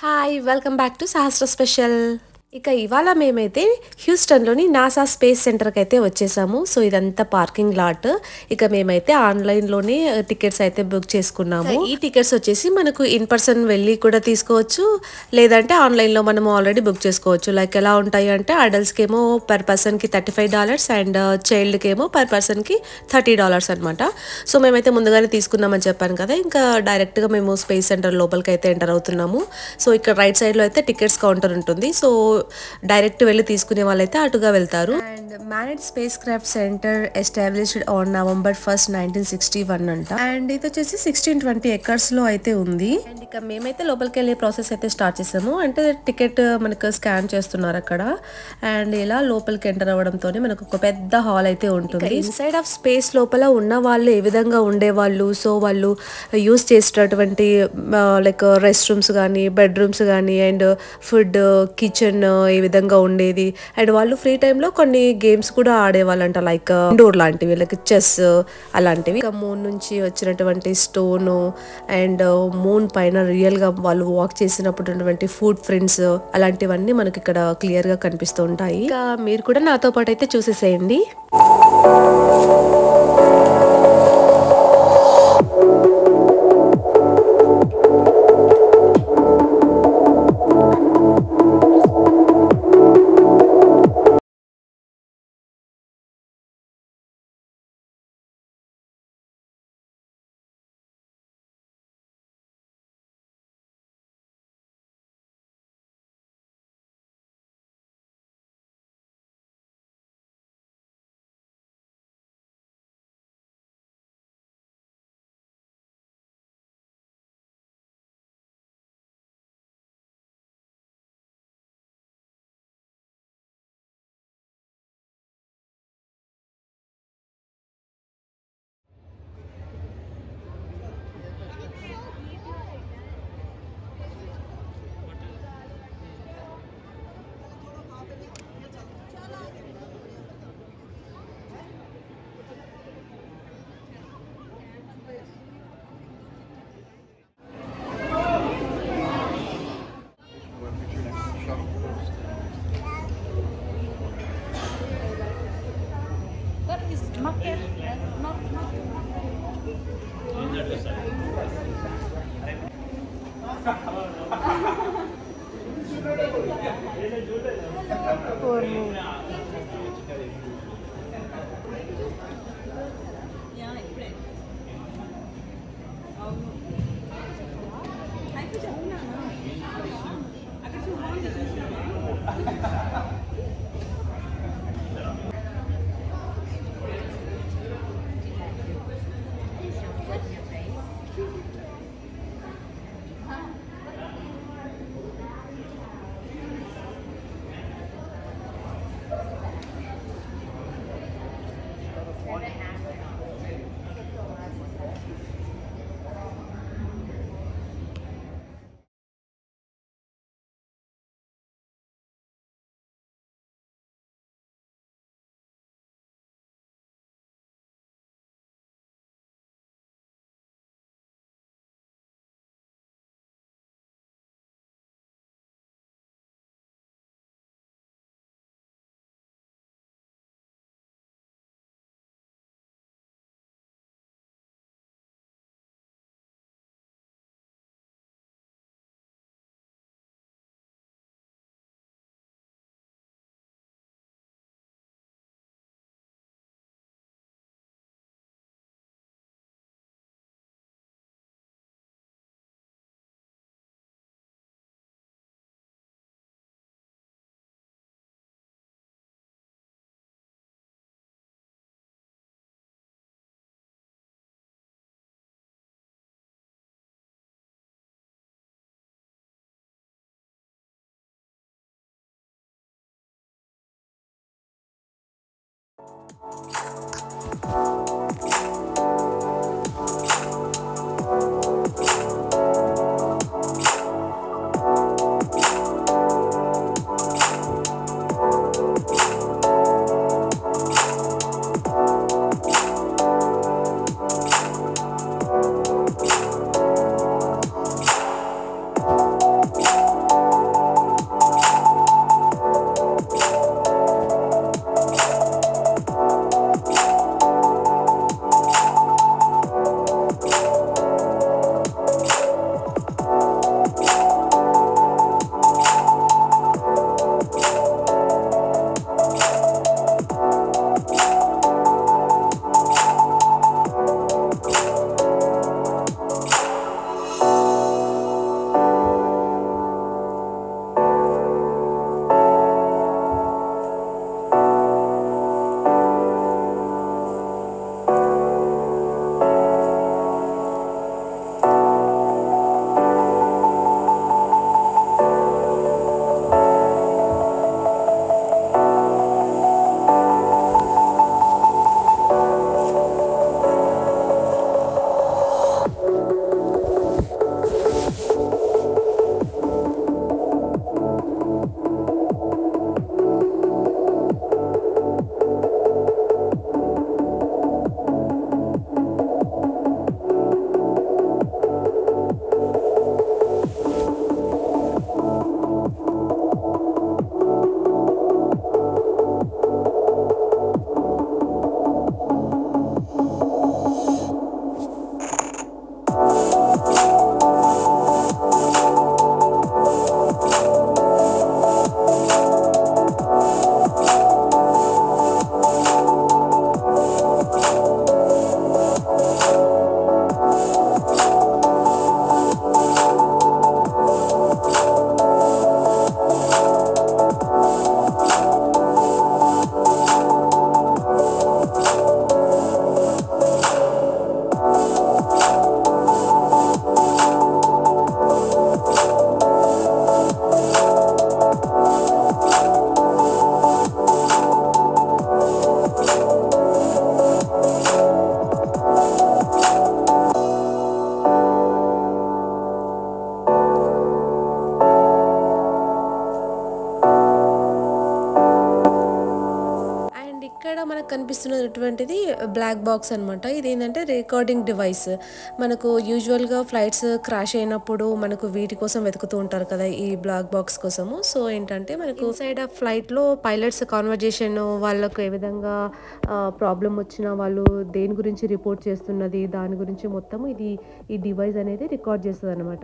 Hi welcome back to Sahasra special. ఇక ఇవాళ మేమైతే హ్యూస్టన్లోని నాసా స్పేస్ సెంటర్కి అయితే వచ్చేసాము. సో ఇదంతా పార్కింగ్ లాట్. ఇక మేమైతే ఆన్లైన్లోనే టికెట్స్ అయితే బుక్ చేసుకున్నాము. ఈ టికెట్స్ వచ్చేసి మనకు ఇన్ పర్సన్ వెళ్ళి కూడా తీసుకోవచ్చు, లేదంటే ఆన్లైన్లో మనము ఆల్రెడీ బుక్ చేసుకోవచ్చు. లైక్ ఎలా ఉంటాయి అంటే అడల్ట్స్కి ఏమో పర్ పర్సన్కి $35 అండ్ చైల్డ్కి ఏమో పర్ పర్సన్కి $30 అనమాట. సో మేమైతే ముందుగానే తీసుకున్నామని చెప్పాను కదా, ఇంకా డైరెక్ట్గా మేము స్పేస్ సెంటర్ లోపలికి అయితే ఎంటర్ అవుతున్నాము. సో ఇక్కడ రైట్ సైడ్లో అయితే టికెట్స్ కౌంటర్ ఉంటుంది. సో డైరెక్ట్ వెళ్ళి తీసుకునే వాళ్ళైతే అటుగా వెళ్తారు. And manned spacecraft centre established on November 1st, 1961 అంట. అండ్ ఇది వచ్చేసి 1620 acres లో అయితే ఉంది. అండ్ ఇక మేమైతే లోపలికి వెళ్ళే ప్రాసెస్ అయితే స్టార్ట్ చేసాము. అంటే టికెట్ మనకు స్కాన్ చేస్తున్నారు అక్కడ. అండ్ ఇలా లోపలికి ఎంటర్ అవ్వడంతోనే మనకు ఒక పెద్ద హాల్ అయితే ఉంటుంది. ఇన్సైడ్ ఆఫ్ స్పేస్ లోపల ఉన్న వాళ్ళు ఏ విధంగా ఉండేవాళ్ళు, సో వాళ్ళు యూస్ చేసేటటువంటి లైక్ రెస్ట్ రూమ్స్ కానీ, బెడ్రూమ్స్ కానీ, అండ్ ఫుడ్, కిచెన్ ఏ విధంగా ఉండేది. అండ్ వాళ్ళు ఫ్రీ టైంలో కొన్ని గేమ్స్ కూడా ఆడేవాళ్ళంట, లైక్ ఇండోర్ లాంటివి, లైక్ చెస్ అలాంటివి. మూన్ నుంచి వచ్చినటువంటి స్టోన్ అండ్ మూన్ పైన రియల్ గా వాళ్ళు వాక్ చేసినప్పుడు ఉన్నటువంటి ఫుడ్ ప్రింట్స్ అలాంటివన్నీ మనకి ఇక్కడ క్లియర్ గా కనిపిస్తూ ఉంటాయి. ఇంకా మీరు కూడా నాతో పాటు అయితే చూసేసేయండి. ఇక్కడ మనకు కనిపిస్తున్నటువంటిది బ్లాక్ బాక్స్ అనమాట. ఇదేంటంటే రికార్డింగ్ డివైస్. మనకు యూజువల్‌గా ఫ్లైట్స్ క్రాష్ అయినప్పుడు మనకు వీటి కోసం వెతుకుతూ ఉంటారు కదా! ఈ బ్లాక్ బాక్స్ కోసము. సో, ఏంటంటే మనకు ఇన్‌సైడ్ ఆ ఫ్లైట్‌లో పైలట్స్ కన్వర్జేషన్ వాళ్ళకు ఏ విధంగా ప్రాబ్లమ్ వచ్చినా వాళ్ళు దేని గురించి రిపోర్ట్ చేస్తున్నది, దాని గురించి మొత్తం ఈ డివైస్ అనేది రికార్డ్ చేస్తదనమాట.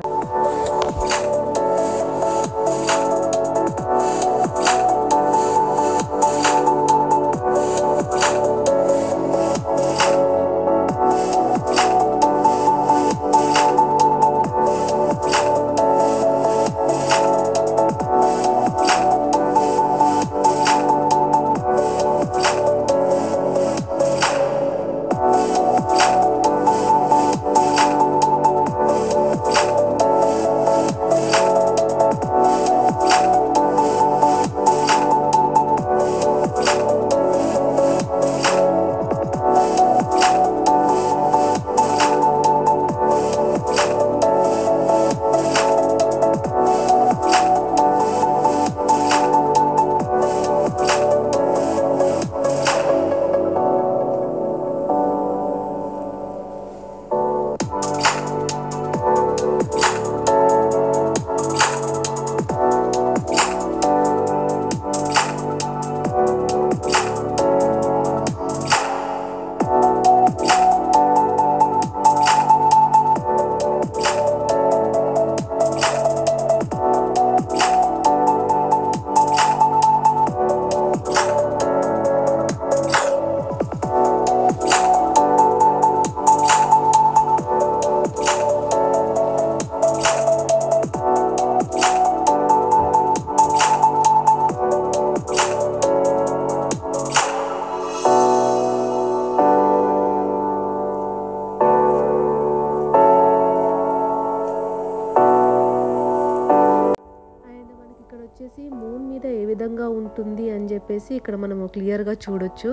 వచ్చేసి మూన్ మీద ఏ విధంగా ఉంటుంది అని చెప్పేసి ఇక్కడ మనము క్లియర్గా చూడొచ్చు.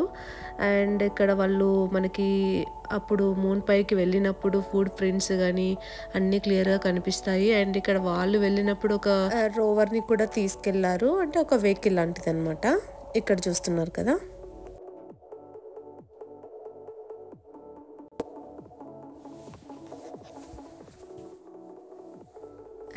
అండ్ ఇక్కడ వాళ్ళు మనకి అప్పుడు మూన్ పైకి వెళ్ళినప్పుడు ఫుడ్ ప్రింట్స్ కానీ అన్నీ క్లియర్గా కనిపిస్తాయి. అండ్ ఇక్కడ వాళ్ళు వెళ్ళినప్పుడు ఒక రోవర్ని కూడా తీసుకెళ్లారు, అంటే ఒక వెహికల్ లాంటిది అనమాట. ఇక్కడ చూస్తున్నారు కదా.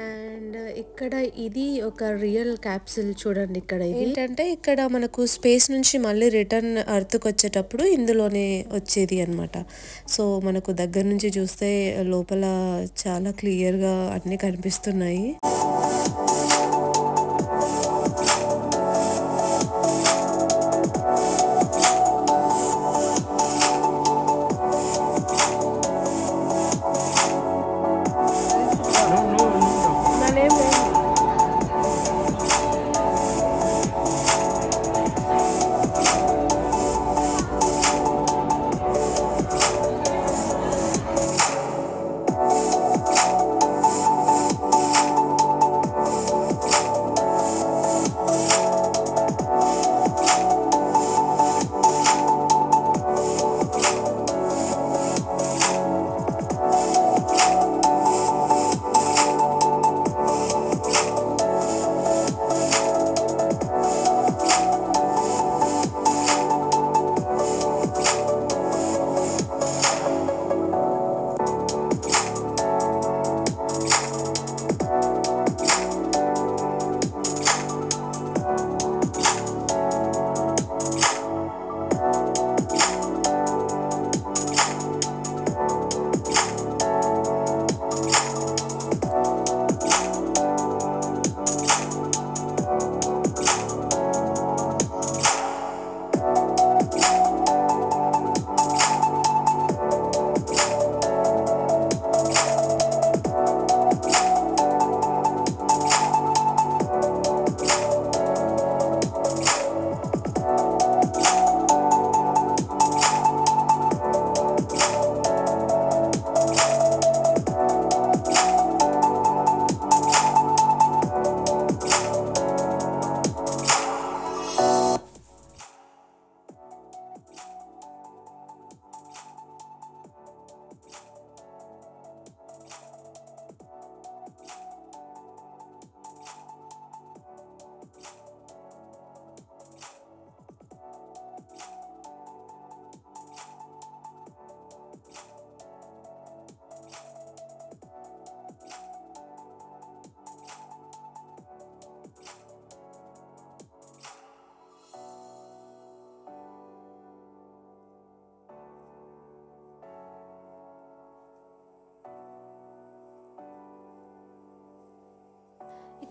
అండ్ ఇక్కడ ఇది ఒక రియల్ క్యాప్సిల్ చూడండి. ఇక్కడ ఇది ఏంటంటే ఇక్కడ మనకు స్పేస్ నుంచి మళ్ళీ రిటర్న్ అర్త్కి వచ్చేటప్పుడు ఇందులోనే వచ్చేది అనమాట. సో మనకు దగ్గర నుంచి చూస్తే లోపల చాలా క్లియర్గా అన్నీ కనిపిస్తున్నాయి.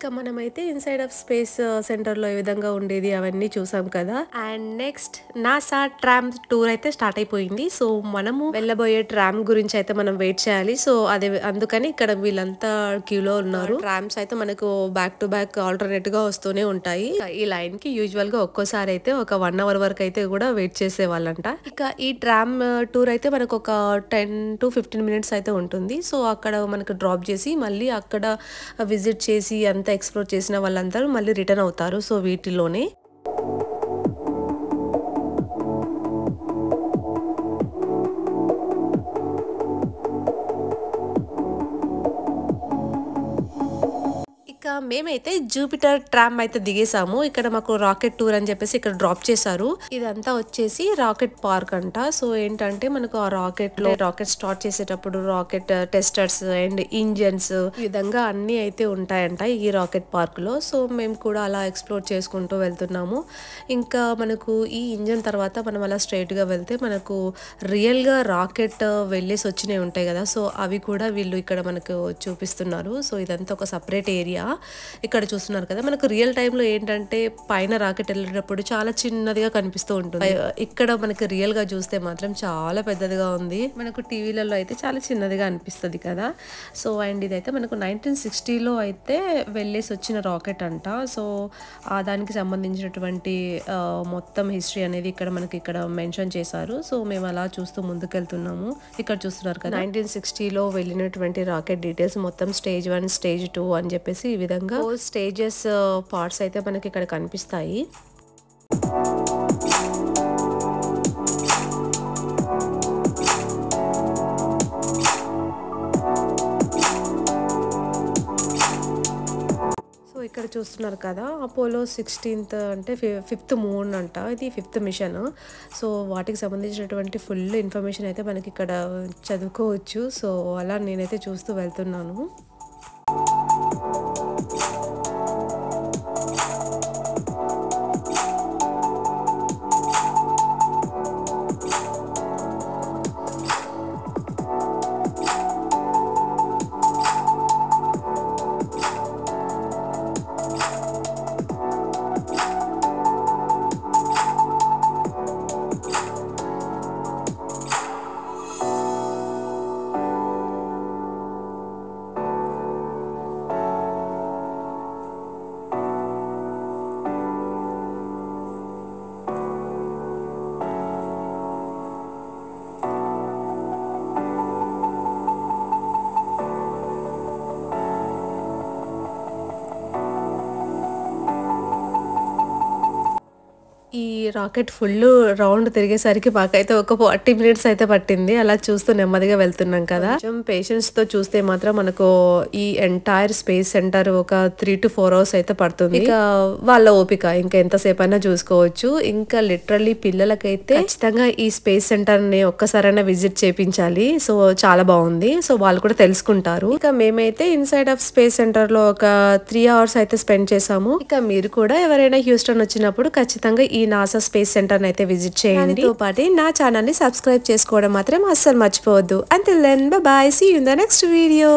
ఇక మనమైతే ఇన్సైడ్ ఆఫ్ స్పేస్ సెంటర్లో ఏ విధంగా ఉండేది అవన్నీ చూసాం కదా. And next NASA tram tour అయితే స్టార్ట్ అయిపోయింది. సో మనము వెళ్ళబోయే ట్రామ్ గురించి అయితే మనం వెయిట్ చేయాలి. సో అదే అందుకని ఇక్కడ వీళ్ళంతా క్యూలో ఉన్నారు. ట్రామ్స్ అయితే మనకు బ్యాక్ టు బ్యాక్ ఆల్టర్నేట్ గా వస్తూనే ఉంటాయి. ఈ లైన్ కి యూజువల్ గా ఒక్కోసారి అయితే ఒక 1 hour వరకు అయితే కూడా వెయిట్ చేసే వాళ్ళంట. ఇక ఈ ట్రామ్ టూర్ అయితే మనకు ఒక 10 to 15 minutes అయితే ఉంటుంది. సో అక్కడ మనకు డ్రాప్ చేసి మళ్ళీ అక్కడ విజిట్ చేసి అంతా ఎక్స్ప్లోర్ చేసిన వాళ్ళందరూ మళ్ళీ రిటర్న్ అవుతారు. సో వీటిలోనే ఇక మేమైతే జూపిటర్ ట్రామ్ అయితే దిగేసాము. ఇక్కడ మాకు రాకెట్ టూర్ అని చెప్పేసి ఇక్కడ డ్రాప్ చేశారు. ఇదంతా వచ్చేసి రాకెట్ పార్క్ అంట. సో ఏంటంటే మనకు ఆ రాకెట్ స్టార్ట్ చేసేటప్పుడు రాకెట్ టెస్టర్స్ అండ్ ఇంజన్స్ ఈ విధంగా అన్ని అయితే ఉంటాయంట ఈ రాకెట్ పార్క్ లో. సో మేము కూడా అలా ఎక్స్ప్లోర్ చేసుకుంటూ వెళ్తున్నాము. ఇంకా మనకు ఈ ఇంజన్ తర్వాత మనం అలా స్ట్రైట్ గా వెళ్తే మనకు రియల్ గా రాకెట్ వెళ్ళేసి వచ్చినవి ఉంటాయి కదా. సో అవి కూడా వీళ్ళు ఇక్కడ మనకు చూపిస్తున్నారు. సో ఇదంతా ఒక సపరేట్ ఏరియా. ఇక్కడ చూస్తున్నారు కదా, మనకు రియల్ టైంలో ఏంటంటే పైన రాకెట్ వెళ్ళేటప్పుడు చాలా చిన్నదిగా కనిపిస్తూ ఉంటుంది. ఇక్కడ మనకి రియల్ గా చూస్తే మాత్రం చాలా పెద్దదిగా ఉంది. మనకు టీవీలలో అయితే చాలా చిన్నదిగా అనిపిస్తుంది కదా. సో అండ్ ఇదైతే మనకు 1960లో అయితే వెళ్ళేసి వచ్చిన రాకెట్ అంట. సో దానికి సంబంధించినటువంటి మొత్తం హిస్టరీ అనేది ఇక్కడ మనకి ఇక్కడ మెన్షన్ చేశారు. సో మేము అలా చూస్తూ ముందుకెళ్తున్నాము. ఇక్కడ చూస్తున్నారు కదా 1960లో వెళ్ళినటువంటి రాకెట్ డీటెయిల్స్ మొత్తం స్టేజ్ 1 స్టేజ్ 2 అని చెప్పేసి ఈ విధంగా స్టేజెస్ పార్ట్స్ అయితే మనకి ఇక్కడ కనిపిస్తాయి. ఇక్కడ చూస్తున్నారు కదా అపోలో 16th అంటే 5th మూన్ అంట. ఇది 5th మిషన్. సో వాటికి సంబంధించినటువంటి ఫుల్ ఇన్ఫర్మేషన్ అయితే మనకి ఇక్కడ చదువుకోవచ్చు. సో అలా నేనైతే చూస్తూ వెళ్తున్నాను. ఈ రాకెట్ ఫుల్ రౌండ్ తిరిగేసరికి మాకైతే ఒక 40 minutes అయితే పట్టింది. అలా చూస్తూ నెమ్మదిగా వెళ్తున్నాం కదా. కొంచెం పేషెన్స్ తో చూస్తే మాత్రం మనకు ఈ ఎంటైర్ స్పేస్ సెంటర్ ఒక 3 to 4 hours అయితే పడుతుంది. ఇక వాళ్ళ ఓపిక ఇంకా ఎంతసేపు అయినా చూసుకోవచ్చు. ఇంకా లిటరల్లీ పిల్లలకైతే ఖచ్చితంగా ఈ స్పేస్ సెంటర్ ని ఒక్కసారైనా విజిట్ చేయించాలి. సో చాలా బాగుంది. సో వాళ్ళు కూడా తెలుసుకుంటారు. ఇక మేమైతే ఇన్సైడ్ ఆఫ్ స్పేస్ సెంటర్ లో ఒక 3 hours అయితే స్పెండ్ చేసాము. ఇక మీరు కూడా ఎవరైనా హ్యూస్టన్ వచ్చినప్పుడు ఖచ్చితంగా ఈ నాసా స్పేస్ సెంటర్ అయితే విజిట్ చేయండి. తో పాటు నా ఛానల్ ని సబ్స్క్రైబ్ చేసుకోవడం మాత్రం అస్సలు మర్చిపోవద్దు. Until then, bye bye. See you in the next video.